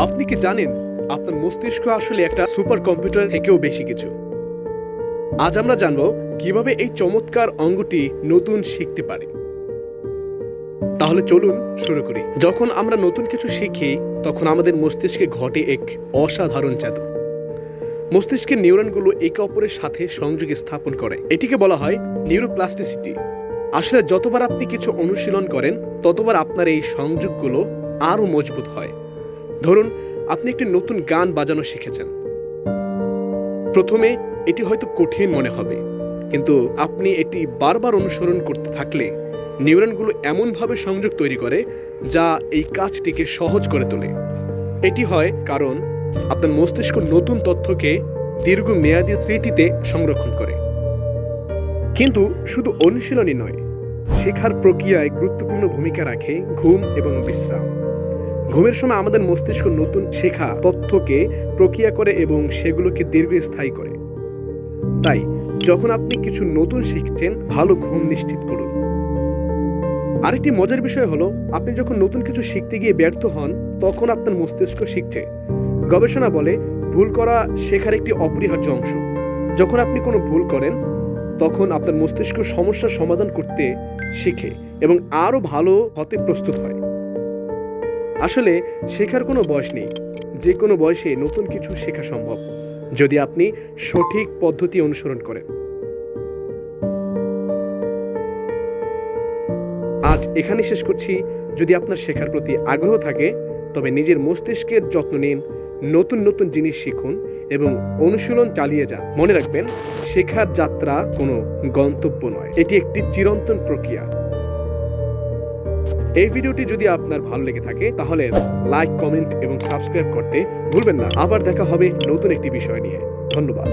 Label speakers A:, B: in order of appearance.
A: আপনি কি জানেন আপনার মস্তিষ্ক আসলে একটা সুপার কম্পিউটার থেকেও বেশি কিছু? আজ আমরা জানব কিভাবে এই চমৎকার অঙ্গটি নতুন শিখতে পারে। তাহলে চলুন শুরু করি। যখন আমরা নতুন কিছু শিখি তখন আমাদের মস্তিষ্কে ঘটে এক অসাধারণ জাদু। মস্তিষ্কের নিউরনগুলো একে অপরের সাথে সংযোগ স্থাপন করে, এটিকে বলা হয় নিউরোপ্লাস্টিসিটি। আসলে যতবার আপনি কিছু অনুশীলন করেন ততবার আপনার এই সংযোগগুলো আরও মজবুত হয়। ধরুন, আপনি একটি নতুন গান বাজানো শিখেছেন। প্রথমে এটি হয়তো কঠিন মনে হবে, কিন্তু আপনি এটি বারবার অনুসরণ করতে থাকলে নিউরনগুলো এমনভাবে সংযোগ তৈরি করে যা এই কাজটিকে সহজ করে তোলে। এটি হয় কারণ আপনার মস্তিষ্ক নতুন তথ্যকে দীর্ঘমেয়াদী স্মৃতিতে সংরক্ষণ করে। কিন্তু শুধু অনুশীলনই নয়, শেখার প্রক্রিয়ায় গুরুত্বপূর্ণ ভূমিকা রাখে ঘুম এবং বিশ্রাম। ঘুমের সময় আমাদের মস্তিষ্ক নতুন শেখা তথ্যকে প্রক্রিয়া করে এবং সেগুলোকে দীর্ঘস্থায়ী করে। তাই যখন আপনি কিছু নতুন শিখছেন, ভালো ঘুম নিশ্চিত করুন। আরেকটি মজার বিষয় হলো, আপনি যখন নতুন কিছু শিখতে গিয়ে ব্যর্থ হন তখন আপনার মস্তিষ্ক শিখছে। গবেষণা বলে ভুল করা শেখার একটি অপরিহার্য অংশ। যখন আপনি কোনো ভুল করেন তখন আপনার মস্তিষ্ক সমস্যার সমাধান করতে শিখে এবং আরও ভালো হতে প্রস্তুত হয়। আসলে শেখার কোনো বয়স নেই, যে কোনো বয়সে নতুন কিছু শেখা সম্ভব যদি আপনি সঠিক পদ্ধতি অনুসরণ করেন। আজ এখানে শেষ করছি। যদি আপনার শেখার প্রতি আগ্রহ থাকে তবে নিজের মস্তিষ্কের যত্ন নিন, নতুন নতুন জিনিস শিখুন এবং অনুশীলন চালিয়ে যান। মনে রাখবেন, শেখার যাত্রা কোনো গন্তব্য নয়, এটি একটি চিরন্তন প্রক্রিয়া। এই ভিডিওটি যদি আপনার ভালো লেগে থাকে তাহলে লাইক, কমেন্ট এবং সাবস্ক্রাইব করতে ভুলবেন না। আবার দেখা হবে নতুন একটি বিষয় নিয়ে। ধন্যবাদ।